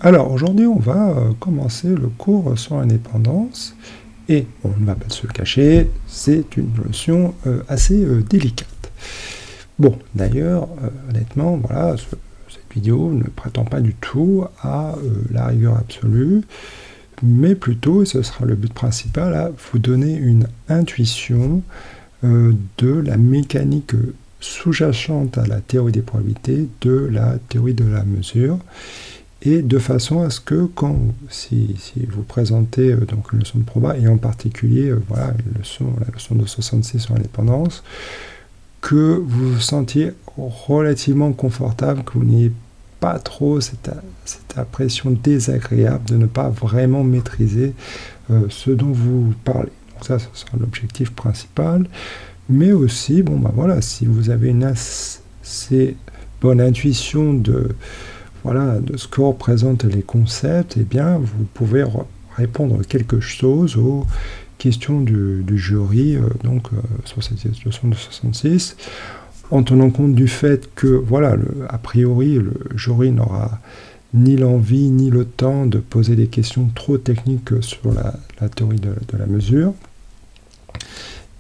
Alors aujourd'hui on va commencer le cours sur l'indépendance et on ne va pas se le cacher, c'est une notion assez délicate. Bon, d'ailleurs, honnêtement, voilà, cette vidéo ne prétend pas du tout à la rigueur absolue, mais plutôt, et ce sera le but principal, à vous donner une intuition de la mécanique sous-jacente à la théorie des probabilités, de la théorie de la mesure, et de façon à ce que si vous présentez donc une leçon de proba, et en particulier voilà, la leçon de 66 sur l'indépendance, que vous vous sentiez relativement confortable, que vous n'ayez pas trop cette impression désagréable de ne pas vraiment maîtriser ce dont vous parlez. Donc ça, ce sera l'objectif principal. Mais aussi, bon ben voilà, si vous avez une assez bonne intuition de ce que représentent les concepts, eh bien, vous pouvez répondre quelque chose aux questions du jury, sur cette leçon de 66, en tenant compte du fait que, voilà, a priori, le jury n'aura ni l'envie ni le temps de poser des questions trop techniques sur la théorie de la mesure.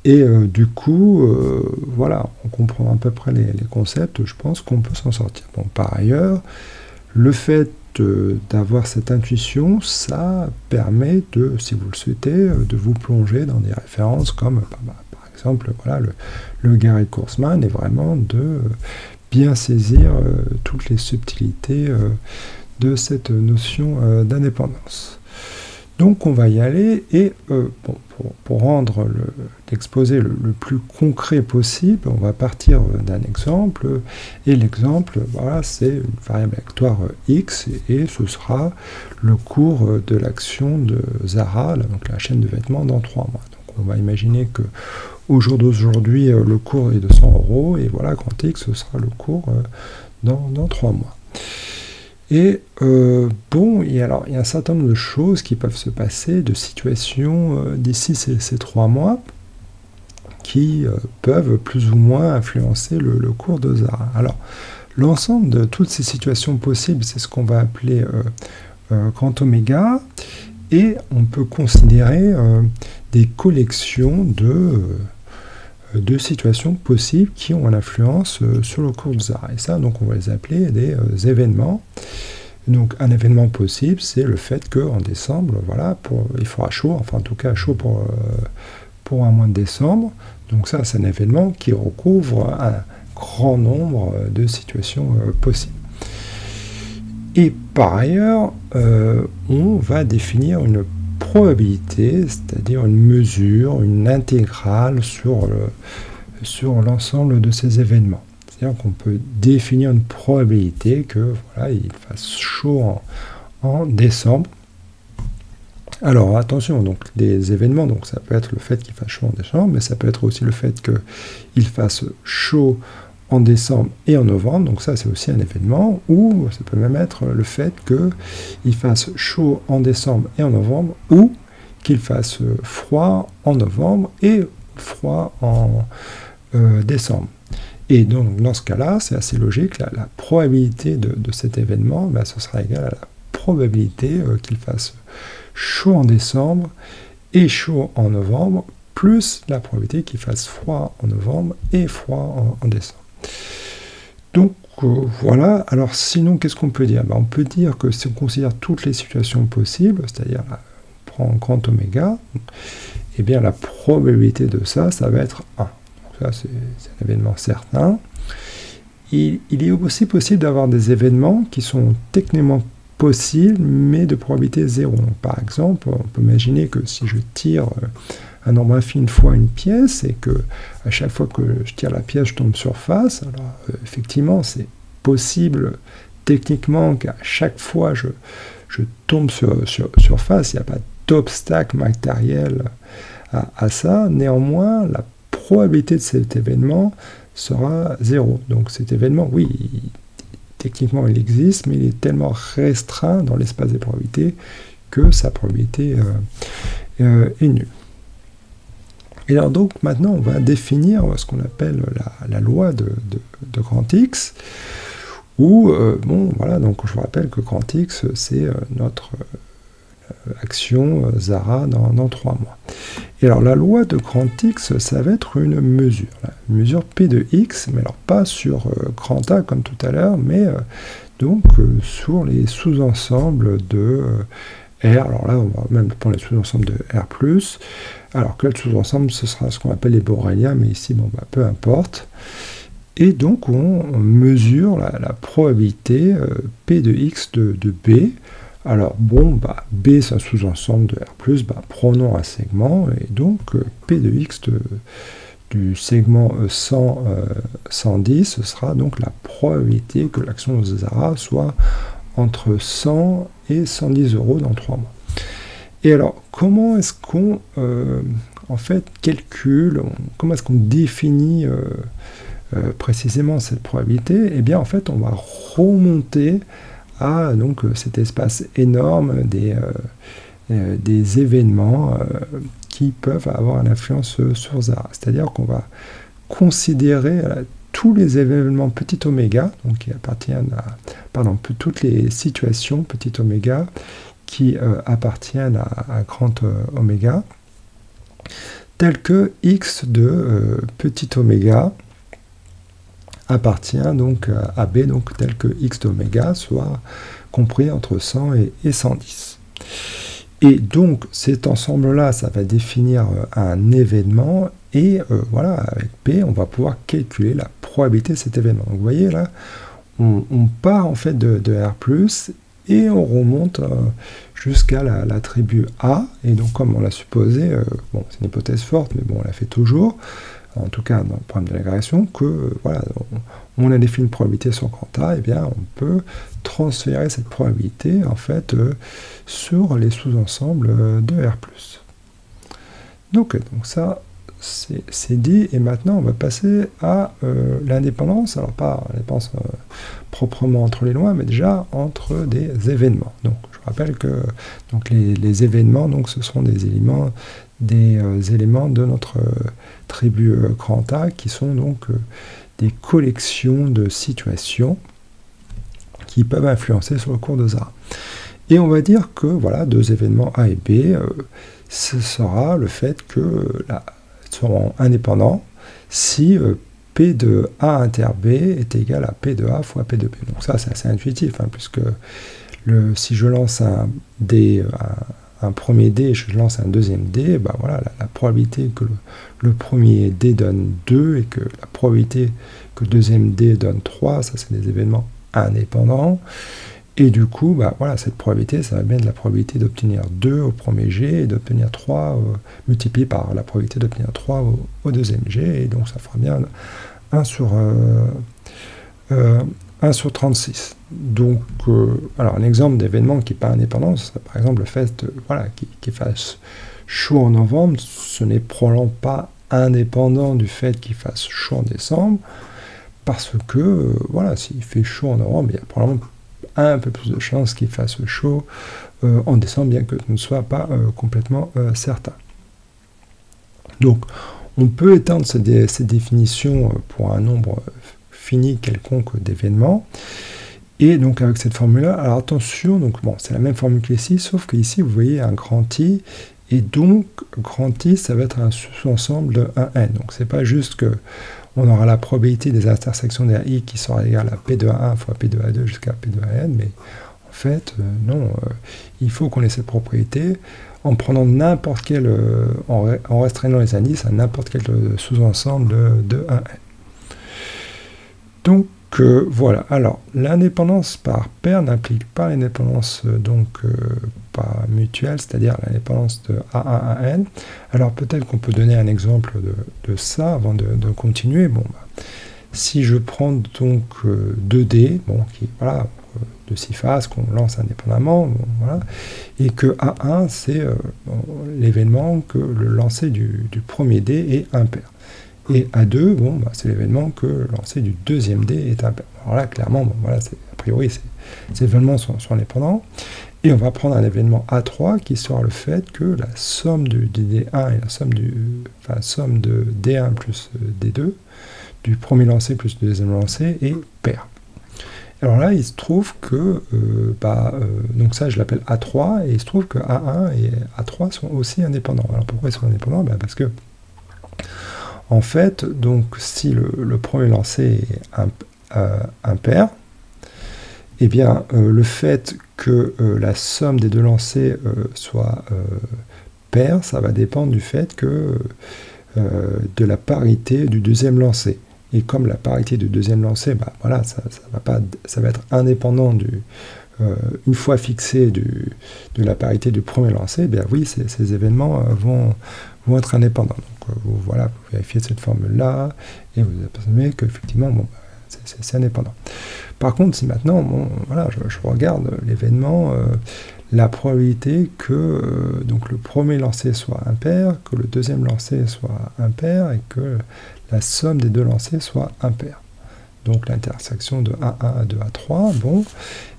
Et du coup, voilà, on comprend à peu près les concepts, je pense qu'on peut s'en sortir. Bon, par ailleurs, le fait d'avoir cette intuition, ça permet de, si vous le souhaitez, de vous plonger dans des références comme, par exemple, voilà, le Gary Kurzman, et vraiment de bien saisir toutes les subtilités de cette notion d'indépendance. Donc on va y aller, et pour rendre l'exposé le plus concret possible, on va partir d'un exemple, et l'exemple, voilà, c'est une variable aléatoire x, et ce sera le cours de l'action de Zara, donc la chaîne de vêtements, dans 3 mois. Donc on va imaginer que au jour d'aujourd'hui, le cours est de 100 €, et voilà, quand x, ce sera le cours dans 3 mois. Et il y a un certain nombre de choses qui peuvent se passer, de situations d'ici ces 3 mois, qui peuvent plus ou moins influencer le cours de Zara. Alors, l'ensemble de toutes ces situations possibles, c'est ce qu'on va appeler grand oméga, et on peut considérer des collections de situations possibles qui ont une influence sur le cours de Zara. Et ça, donc, on va les appeler des événements. Donc, un événement possible, c'est le fait qu'en décembre, voilà, il fera chaud, enfin, en tout cas, chaud pour un mois de décembre. Donc, ça, c'est un événement qui recouvre un grand nombre de situations possibles. Et par ailleurs, on va définir une probabilité, c'est-à-dire une mesure, une intégrale sur l'ensemble de ces événements. C'est-à-dire qu'on peut définir une probabilité que voilà, il fasse chaud en décembre. Alors attention, donc les événements, donc ça peut être le fait qu'il fasse chaud en décembre, mais ça peut être aussi le fait qu'il fasse chaud en décembre et en novembre, donc ça c'est aussi un événement, ou ça peut même être le fait qu'il fasse chaud en décembre et en novembre, ou qu'il fasse froid en novembre et froid en décembre. Et donc dans ce cas-là, c'est assez logique, la probabilité de cet événement, ce sera égal à la probabilité qu'il fasse chaud en décembre et chaud en novembre, plus la probabilité qu'il fasse froid en novembre et froid en décembre. Donc voilà, alors sinon qu'est-ce qu'on peut dire? On peut dire que si on considère toutes les situations possibles, c'est-à-dire on prend grand oméga, et bien la probabilité de ça va être 1. Donc ça c'est un événement certain. Il est aussi possible d'avoir des événements qui sont techniquement possibles, mais de probabilité 0. Donc, par exemple, on peut imaginer que si je tire un nombre infini une fois une pièce, et que à chaque fois que je tire la pièce, je tombe sur face. Alors, effectivement, c'est possible techniquement qu'à chaque fois je tombe sur face, il n'y a pas d'obstacle matériel à ça. Néanmoins, la probabilité de cet événement sera 0. Donc cet événement, oui, techniquement il existe, mais il est tellement restreint dans l'espace des probabilités que sa probabilité est nulle. Et alors donc maintenant on va définir ce qu'on appelle la loi de grand X, Ou, bon, voilà, donc je vous rappelle que grand X, c'est notre action Zara dans 3 mois. Et alors, la loi de grand X, ça va être une mesure P de X, mais alors pas sur grand A comme tout à l'heure, mais donc sur les sous-ensembles de R. Alors là, on va même prendre les sous-ensembles de R+. Alors, quel sous-ensemble, ce sera ce qu'on appelle les borréliens, mais ici, bon, bah, peu importe. Et donc, on mesure la probabilité P de X de B. Alors, bon, bah, B, c'est un sous-ensemble de R+, bah, prenons un segment, et donc P de X du segment 100, 110, ce sera donc la probabilité que l'action de Zara soit entre 100 et 110 € dans 3 mois. Et alors, comment est-ce qu'on, en fait, calcule, comment est-ce qu'on définit précisément cette probabilité? Eh bien, en fait, on va remonter à donc, cet espace énorme des événements qui peuvent avoir une influence sur Zara. C'est-à-dire qu'on va considérer tous les événements petit oméga, donc qui appartiennent à, pardon, toutes les situations petit oméga qui appartiennent à grand oméga, telles que x de petit oméga appartient donc à B, donc tel que x d'oméga soit compris entre 100 et 110. Et donc cet ensemble-là, ça va définir un événement, et voilà, avec P, on va pouvoir calculer la probabilité de cet événement. Donc vous voyez là, on part en fait de R+, et on remonte jusqu'à l'attribut A, et donc comme on l'a supposé, bon, c'est une hypothèse forte, mais bon, on la fait toujours, en tout cas dans le problème de l'agrégation, que voilà, on a défini une probabilité sur grand A, et bien on peut transférer cette probabilité en fait sur les sous-ensembles de R+. Donc ça c'est dit, et maintenant on va passer à l'indépendance, alors pas l'indépendance proprement entre les lois, mais déjà entre des événements. Donc je rappelle que donc, les événements, donc, ce sont des éléments de notre tribu grand A, qui sont donc des collections de situations qui peuvent influencer sur le cours de Zara. Et on va dire que voilà, deux événements A et B, ce sera le fait que seront indépendants si P de A inter B est égal à P de A fois P de B. Donc ça, c'est assez intuitif, hein, puisque si je lance un premier dé et je lance un deuxième dé, bah voilà, la probabilité que le premier dé donne 2 et que la probabilité que le deuxième dé donne 3, ça c'est des événements indépendants. Et du coup, bah, voilà, cette probabilité, ça va bien de la probabilité d'obtenir 2 au premier jet et d'obtenir 3 multiplié par la probabilité d'obtenir 3 au deuxième jet. Et donc ça fera bien 1 sur 36. Donc, alors un exemple d'événement qui n'est pas indépendant, ce serait par exemple le fait voilà, qu'il fasse chaud en novembre. Ce n'est probablement pas indépendant du fait qu'il fasse chaud en décembre, parce que voilà, s'il fait chaud en novembre, il y a probablement un peu plus de chances qu'il fasse chaud en décembre, bien que ce ne soit pas complètement certain. Donc, on peut étendre ces définitions pour un nombre fini quelconque d'événements. Et donc, avec cette formule-là, alors attention, donc bon, c'est la même formule qu'ici, sauf qu'ici, vous voyez un grand I, et donc, grand I, ça va être un sous-ensemble de 1n. Donc, c'est pas juste que on aura la probabilité des intersections des I qui sera égale à P de A1 fois P de A2 jusqu'à P de AN, mais en fait, non, il faut qu'on ait cette propriété en prenant n'importe quel, en restreignant les indices à n'importe quel sous-ensemble de 1n. Donc, voilà. Alors, l'indépendance par paire n'implique pas l'indépendance pas mutuelle, c'est-à-dire l'indépendance de A1 à N. Alors, peut-être qu'on peut donner un exemple de ça avant de continuer. Bon, bah, si je prends donc 2 dés, bon, qui, voilà, de 6 faces qu'on lance indépendamment, bon, voilà, et que A1, c'est l'événement que le lancer du premier dé est impair. Et A2, bon, bah, c'est l'événement que le lancer du deuxième dé est impair. Alors là, clairement, bon, voilà, a priori, ces événements sont indépendants. Et on va prendre un événement A3 qui sera le fait que la somme du D1 et la somme de D1 plus D2, du premier lancé plus du deuxième lancé, est pair. Alors là, il se trouve que, donc ça je l'appelle A3, et il se trouve que A1 et A3 sont aussi indépendants. Alors pourquoi ils sont indépendants? Parce que, en fait, donc si le premier lancé est impair, eh bien le fait que la somme des deux lancés soit paire, ça va dépendre du fait que de la parité du deuxième lancé. Et comme la parité du deuxième lancé, voilà, ça va être indépendant une fois fixé de la parité du premier lancé, bien oui, ces événements vont être indépendants. Donc voilà, vous vérifiez cette formule-là, et vous apercevez qu'effectivement, c'est indépendant. Par contre, si maintenant, voilà, je regarde l'événement, la probabilité que donc le premier lancé soit impair, que le deuxième lancé soit impair, et que la somme des deux lancés soit impair. Donc l'intersection de A1 à 2 à 3, bon,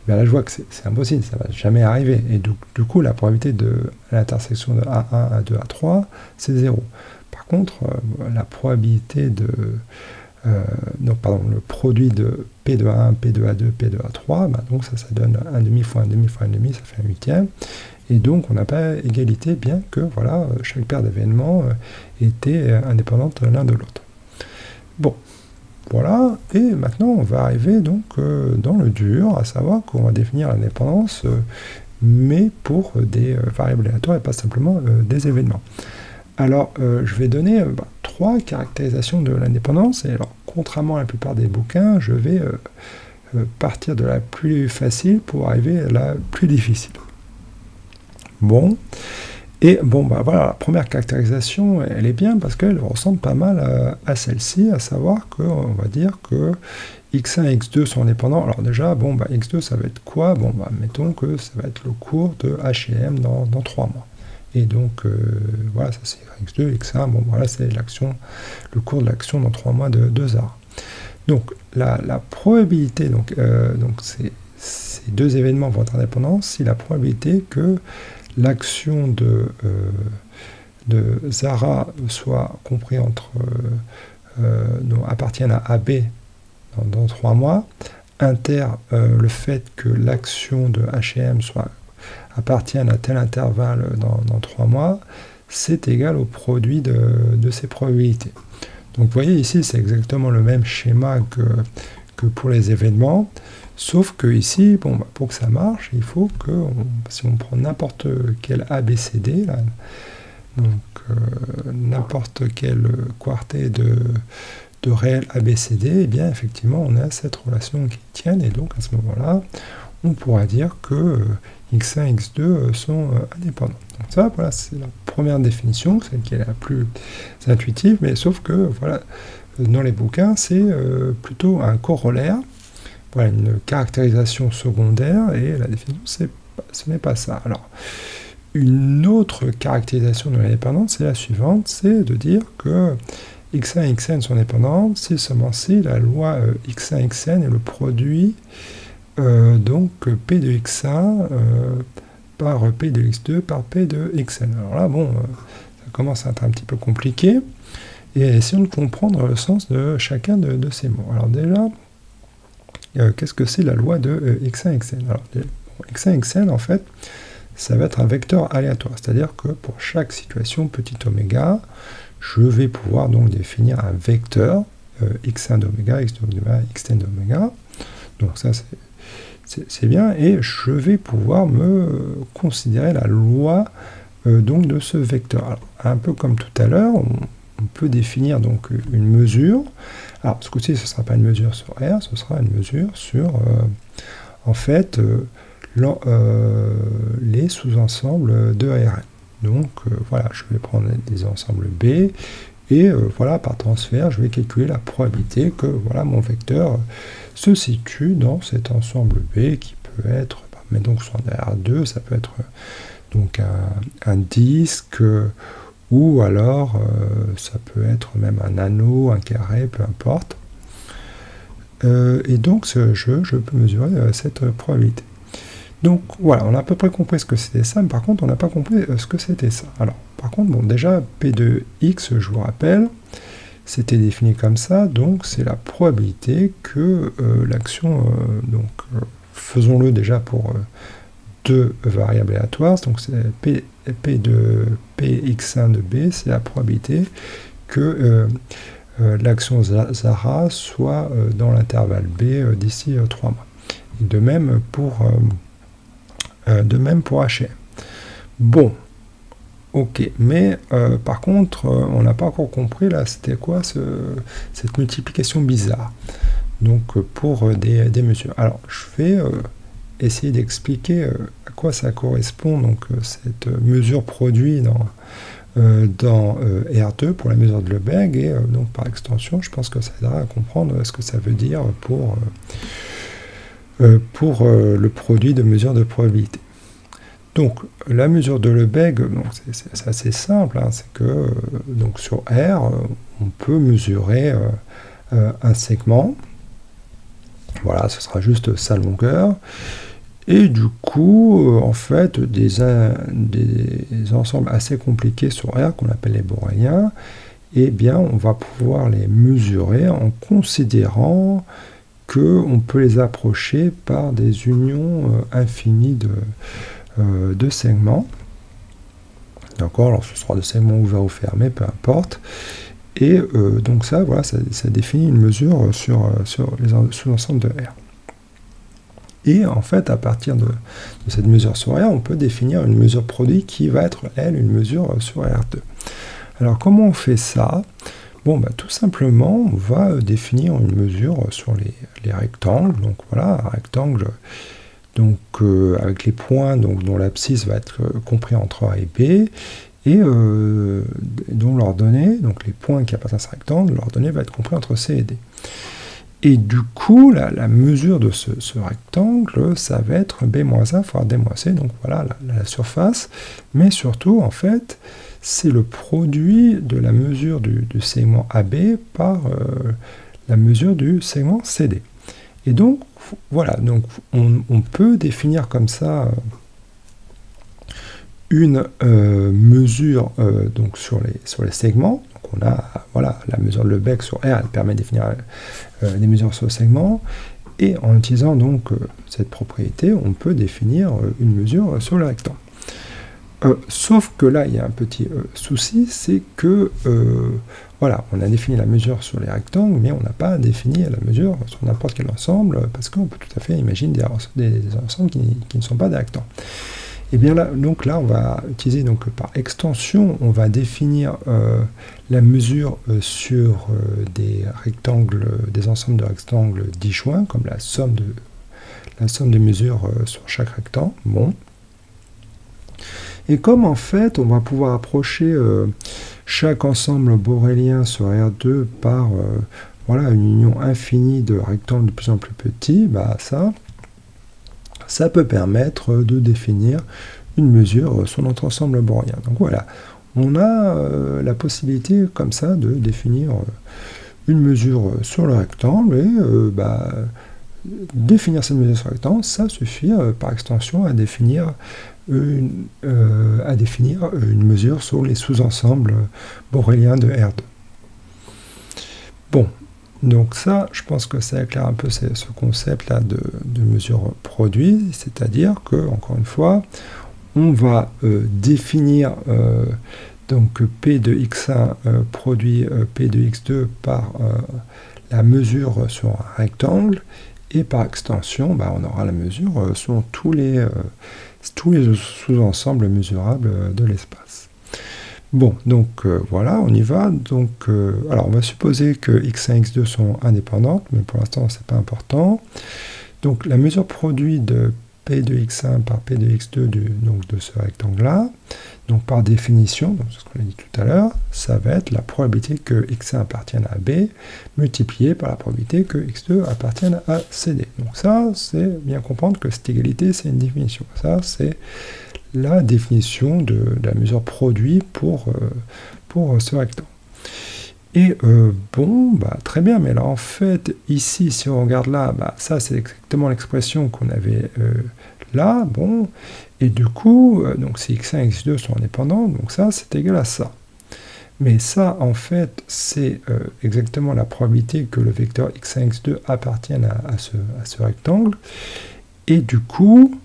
là je vois que c'est impossible, ça ne va jamais arriver. Et du coup, la probabilité de l'intersection de A1 à 2 à 3, c'est 0. Par contre, la probabilité de... le produit de P de A1, P de A2, P de A3, donc ça donne 1 demi fois 1 demi fois 1 demi, ça fait un huitième. Et donc on n'a pas égalité, bien que voilà, chaque paire d'événements était indépendante l'un de l'autre. Bon, voilà, et maintenant on va arriver donc dans le dur, à savoir qu'on va définir l'indépendance, mais pour des variables aléatoires et pas simplement des événements. Alors, je vais donner 3 caractérisations de l'indépendance, et alors, contrairement à la plupart des bouquins, je vais partir de la plus facile pour arriver à la plus difficile. Bon, et voilà, la première caractérisation, elle est bien parce qu'elle ressemble pas mal à celle-ci, à savoir qu'on va dire que x1 et x2 sont indépendants. Alors déjà, x2, ça va être quoi? Mettons que ça va être le cours de H&M dans 3 mois. Et donc, voilà, ça c'est x2, x1, voilà, c'est le cours de l'action dans 3 mois de Zara. Donc, la probabilité, donc ces deux événements vont être indépendants si la probabilité que l'action de Zara soit compris appartienne à AB dans 3 mois, le fait que l'action de H&M appartiennent à tel intervalle dans 3 mois, c'est égal au produit de ces probabilités. Donc vous voyez ici, c'est exactement le même schéma que pour les événements, sauf que ici, pour que ça marche, il faut que, si on prend n'importe quel ABCD, là, donc n'importe quel quartet de réels ABCD, et bien effectivement, on a cette relation qui tienne, et donc à ce moment-là, on pourra dire que x1 et x2 sont indépendants. Donc ça, voilà, c'est la première définition, celle qui est la plus intuitive, mais sauf que, voilà, dans les bouquins, c'est plutôt un corollaire, voilà, une caractérisation secondaire, et la définition, ce n'est pas ça. Alors, une autre caractérisation de l'indépendance, c'est la suivante, c'est de dire que x1 et xn sont indépendants, c'est seulement si la loi x1 xn est le produit donc P de x1 par P de x2 par P de xn. Alors là, ça commence à être un petit peu compliqué, et essayons de comprendre le sens de chacun de ces mots. Alors déjà, qu'est-ce que c'est la loi de x1 xn? Alors, x1 xn, en fait, ça va être un vecteur aléatoire, c'est-à-dire que pour chaque situation petit oméga, je vais pouvoir donc définir un vecteur x1 d'oméga, x2 d'oméga, xn d'oméga. Donc ça, c'est bien, et je vais pouvoir me considérer la loi donc de ce vecteur. Alors, un peu comme tout à l'heure, on peut définir donc une mesure. Alors, ce coup-ci, ce ne sera pas une mesure sur R, ce sera une mesure sur, en fait, les sous-ensembles de Rn. Donc, voilà, je vais prendre des ensembles B, et voilà, par transfert, je vais calculer la probabilité que, voilà, mon vecteur se situe dans cet ensemble B qui peut être, mais donc sur un R2, ça peut être donc un disque, ou alors ça peut être même un anneau, un carré, peu importe. Et donc je peux mesurer cette probabilité. Donc voilà, on a à peu près compris ce que c'était ça, mais par contre on n'a pas compris ce que c'était ça. Alors par contre, déjà P de X, je vous rappelle, c'était défini comme ça, donc c'est la probabilité que l'action, faisons-le déjà pour deux variables aléatoires, donc c'est P de Px1 de B, c'est la probabilité que l'action Zara soit dans l'intervalle B d'ici 3 mois. Et de même pour HM. Bon, ok, mais par contre, on n'a pas encore compris là, c'était quoi cette multiplication bizarre. Donc pour des mesures. Alors, je vais essayer d'expliquer à quoi ça correspond, donc cette mesure produit dans R2 pour la mesure de Lebesgue, et donc par extension, je pense que ça aidera à comprendre ce que ça veut dire pour le produit de mesure de probabilité. Donc la mesure de Lebesgue, c'est assez simple, hein, c'est que donc sur R, on peut mesurer un segment. Voilà, ce sera juste sa longueur. Et du coup, en fait, des ensembles assez compliqués sur R, qu'on appelle les boréliens, eh bien, on va pouvoir les mesurer en considérant qu'on peut les approcher par des unions infinies de segments. D'accord, alors ce sera des segments ouverts ou fermés, peu importe. Et donc ça, voilà, ça définit une mesure sur les sous-ensembles de R. Et en fait, à partir de cette mesure sur R, on peut définir une mesure produit qui va être, elle, une mesure sur R2. Alors, comment on fait ça? Bon, bah, tout simplement, on va définir une mesure sur les rectangles. Donc voilà, un rectangle donc, avec les points dont l'abscisse va être compris entre A et B, et dont l'ordonnée, donc les points qui appartiennent à ce rectangle, l'ordonnée va être compris entre C et D. Et du coup, la mesure de ce rectangle, ça va être B-A fois D-C, donc voilà la surface, mais surtout, en fait, c'est le produit de la mesure du segment AB par la mesure du segment CD. Et donc, voilà, donc on peut définir comme ça une mesure donc sur les segments. Donc on a voilà, la mesure de Lebesgue sur R, elle permet de définir des mesures sur le segment. Et en utilisant donc cette propriété, on peut définir une mesure sur le rectangle. Sauf que là, il y a un petit souci, c'est que voilà, on a défini la mesure sur les rectangles, mais on n'a pas défini la mesure sur n'importe quel ensemble, parce qu'on peut tout à fait imaginer des ensembles qui ne sont pas des rectangles. Et bien là, donc là, on va utiliser donc par extension, on va définir la mesure sur des rectangles, des ensembles de rectangles disjoints, comme la somme de mesures sur chaque rectangle. Bon. Et comme en fait, on va pouvoir approcher chaque ensemble borélien sur R2 par voilà, une union infinie de rectangles de plus en plus petits, bah ça peut permettre de définir une mesure sur notre ensemble borélien. Donc voilà, on a la possibilité comme ça de définir une mesure sur le rectangle, et définir cette mesure sur le rectangle, ça suffit par extension à définir une mesure sur les sous-ensembles boréliens de R2. Bon, donc ça, je pense que ça éclaire un peu ce concept-là de mesure produit, c'est-à-dire que, encore une fois, on va définir donc P de x1 produit P de x2 par la mesure sur un rectangle, et par extension, on aura la mesure sur tous les sous-ensembles mesurables de l'espace. Bon, donc voilà, on y va. Donc, alors, on va supposer que x1 et x2 sont indépendantes, mais pour l'instant, c'est pas important. Donc, la mesure produit de P de x1 par P de x2 de ce rectangle-là, donc par définition, donc c'est ce qu'on a dit tout à l'heure, ça va être la probabilité que x1 appartienne à B multipliée par la probabilité que x2 appartienne à CD. Donc ça, c'est bien comprendre que cette égalité, c'est une définition. Ça, c'est la définition de la mesure produit pour ce rectangle. Et bon, très bien, mais là en fait, ici, si on regarde là, ça c'est exactement l'expression qu'on avait là, bon, et du coup, donc si x1 et x2 sont indépendants, donc ça c'est égal à ça. Mais ça, en fait, c'est exactement la probabilité que le vecteur x1, x2 appartienne à ce rectangle. Et du coup,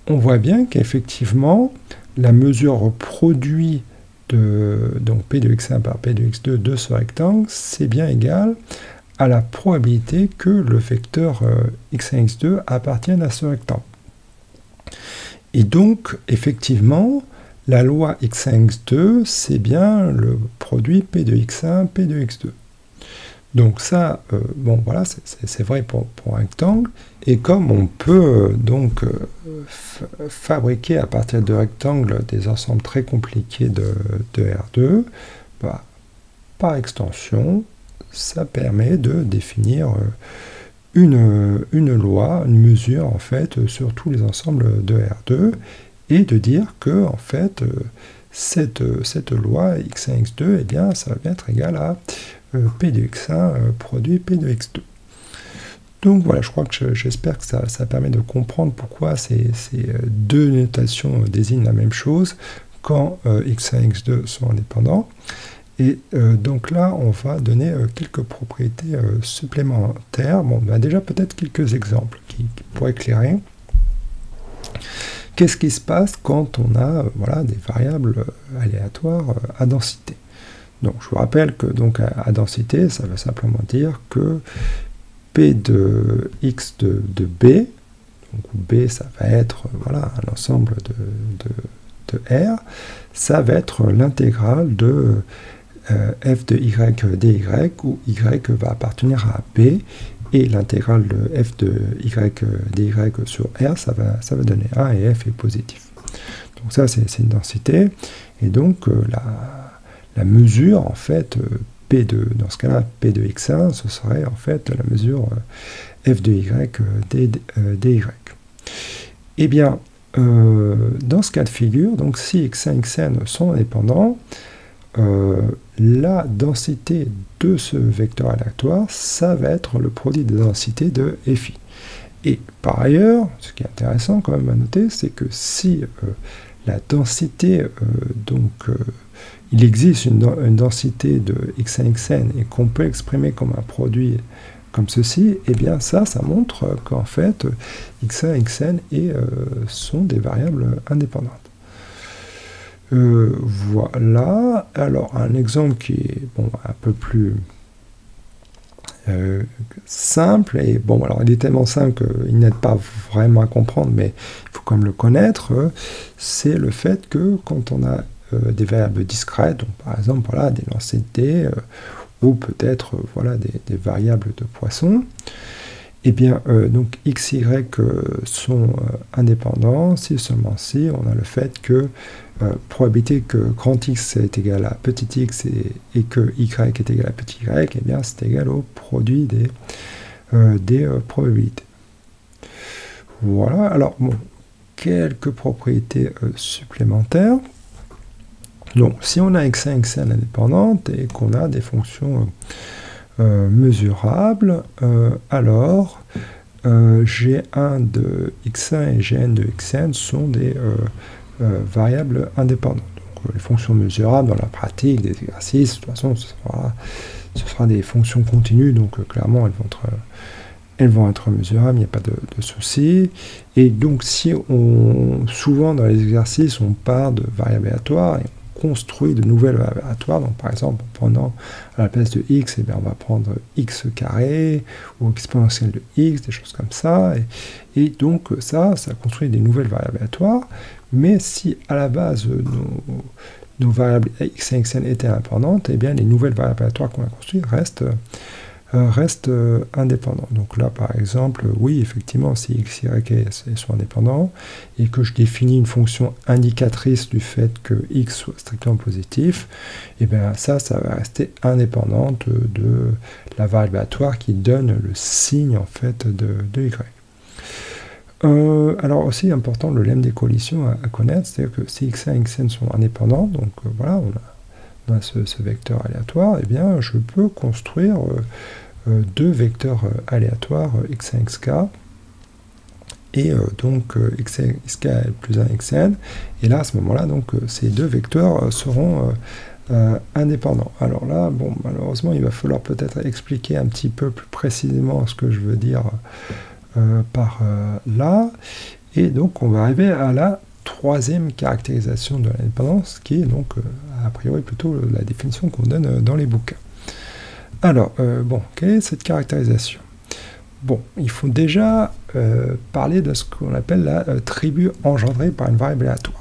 on voit bien qu'effectivement, la mesure produit de donc P de x1 par P de x2 de ce rectangle, c'est bien égal à la probabilité que le vecteur x1, x2 appartienne à ce rectangle. Et donc, effectivement, la loi x1, x2, c'est bien le produit P de x1, P de x2. Donc ça, bon voilà, c'est vrai pour un rectangle. Et comme on peut donc fabriquer à partir de rectangles des ensembles très compliqués de R2, bah, par extension, ça permet de définir une loi, une mesure en fait sur tous les ensembles de R2 et de dire que en fait cette loi x1, x2, eh bien ça va bien être égal à P de x1 produit P de x2. Donc voilà, je crois que j'espère que ça permet de comprendre pourquoi ces deux notations désignent la même chose quand x1 et x2 sont indépendants. Et donc là, on va donner quelques propriétés supplémentaires. Bon, ben déjà peut-être quelques exemples qui pourraient éclairer. Qu'est-ce qui se passe quand on a voilà, des variables aléatoires à densité? Donc je vous rappelle que donc, à densité, ça veut simplement dire que P de x de B, donc B ça va être voilà, un ensemble de R, ça va être l'intégrale de f de y dy, où y va appartenir à B, et l'intégrale de f de y dy sur R, ça va donner 1 et f est positif. Donc ça c'est une densité, et donc la mesure en fait dans ce cas-là P de x1, ce serait en fait la mesure f de y dy. Eh bien dans ce cas de figure, donc si x1 et xn sont indépendants, la densité de ce vecteur aléatoire, ça va être le produit des densités de FI. Et par ailleurs, ce qui est intéressant quand même à noter, c'est que si la densité, il existe une densité de x1, xn et qu'on peut exprimer comme un produit comme ceci, et bien ça montre qu'en fait x1 et xn sont des variables indépendantes. Voilà, alors un exemple qui est bon, un peu plus simple, et bon, alors il est tellement simple qu'il n'aide pas vraiment à comprendre, mais il faut quand même le connaître, c'est le fait que quand on a des variables discrètes, donc par exemple voilà, des lancers de dés, ou peut-être voilà, des variables de Poisson, et bien donc x, y sont indépendants si seulement si on a le fait que probabilité que grand X est égal à petit x et que y est égal à petit y, et bien c'est égal au produit des probabilités. Voilà, alors bon, quelques propriétés supplémentaires. Donc si on a x1 et xn indépendantes et qu'on a des fonctions mesurables, alors g1 de x1 et gn de xn sont des variables indépendantes. Donc les fonctions mesurables dans la pratique des exercices, de toute façon ce sera des fonctions continues, donc clairement elles vont être mesurables, il n'y a pas de souci. Et donc si souvent dans les exercices on part de variables aléatoires et construit de nouvelles variables aléatoires, donc par exemple en prenant à la place de x, et bien on va prendre x carré ou exponentielle de x, des choses comme ça, et donc ça construit des nouvelles variables aléatoires, mais si à la base nos variables x et xn étaient indépendantes, et bien les nouvelles variables aléatoires qu'on a construites restent indépendants. Donc là, par exemple, oui, effectivement, si x, y sont indépendants, et que je définis une fonction indicatrice du fait que x soit strictement positif, et bien ça va rester indépendante de la variable aléatoire qui donne le signe, en fait, de y. Alors aussi, important, le lemme des coalitions à connaître, c'est-à-dire que si x1 et xn sont indépendants, donc voilà, on a ce vecteur aléatoire, et bien je peux construire deux vecteurs aléatoires x1, xk, et donc xk plus 1 xn, et là à ce moment-là, donc ces deux vecteurs seront indépendant. Alors là, bon, malheureusement, il va falloir peut-être expliquer un petit peu plus précisément ce que je veux dire par là. Et donc, on va arriver à la troisième caractérisation de l'indépendance, qui est donc, a priori, plutôt la définition qu'on donne dans les bouquins. Alors, bon, quelle est cette caractérisation? Bon, il faut déjà parler de ce qu'on appelle la tribu engendrée par une variable aléatoire.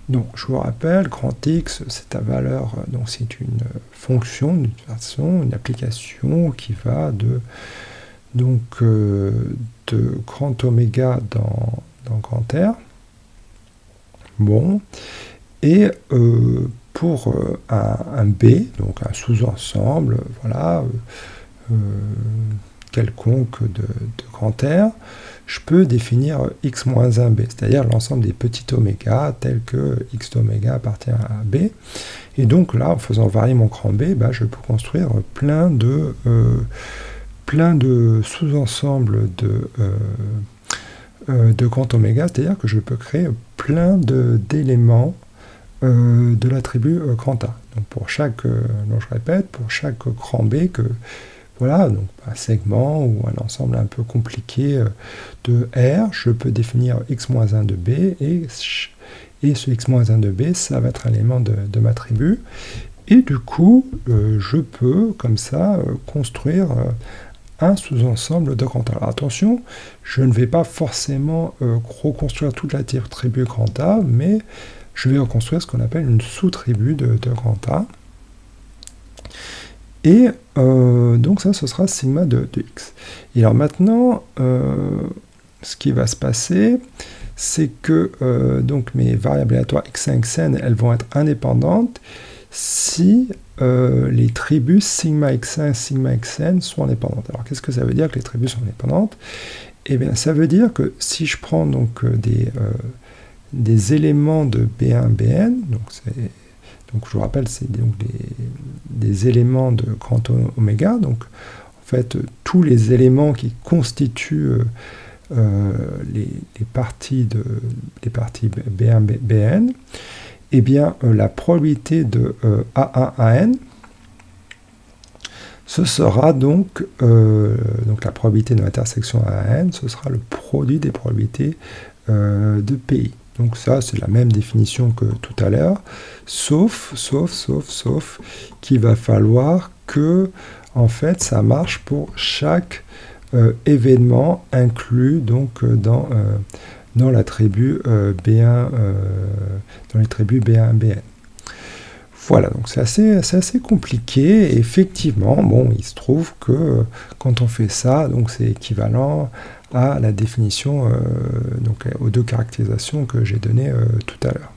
Donc, je vous rappelle, grand X, c'est ta valeur, donc c'est une fonction, d'une façon, une application qui va de grand oméga dans grand R. Bon, et pour un B, donc un sous-ensemble, voilà, quelconque de grand R, je peux définir x-1b, c'est-à-dire l'ensemble des petits oméga tels que x d'oméga appartient à b. Et donc là, en faisant varier mon grand B, bah, je peux construire plein de sous-ensembles de grand oméga, c'est-à-dire que je peux créer plein d'éléments de l'attribut grand A. Donc pour chaque, donc je répète, pour chaque grand B que voilà, donc un segment ou un ensemble un peu compliqué de R, je peux définir x-1 de B, et ce x-1 de B, ça va être un élément de ma tribu. Et du coup, je peux, comme ça, construire un sous-ensemble de grand A. Alors attention, je ne vais pas forcément reconstruire toute la tribu grand A, mais je vais reconstruire ce qu'on appelle une sous-tribu de grand A. Et donc ça, ce sera sigma de x. Et alors maintenant, ce qui va se passer, c'est que donc mes variables aléatoires x1, xn, elles vont être indépendantes si les tribus sigma x1, sigma xn sont indépendantes. Alors qu'est-ce que ça veut dire que les tribus sont indépendantes? Eh bien, ça veut dire que si je prends donc des éléments de B1, Bn, donc je vous rappelle, c'est donc des éléments de grand oméga, donc en fait tous les éléments qui constituent les parties B1, Bn, eh bien la probabilité de A1, AN, ce sera donc la probabilité de l'intersection AN, ce sera le produit des probabilités de PI. Donc ça, c'est la même définition que tout à l'heure, sauf qu'il va falloir que, en fait, ça marche pour chaque événement inclus donc dans la tribu B1, dans les tribus B1, Bn. Voilà, donc c'est assez compliqué, et effectivement, bon, il se trouve que quand on fait ça, donc c'est équivalent à la définition, donc aux deux caractérisations que j'ai données tout à l'heure.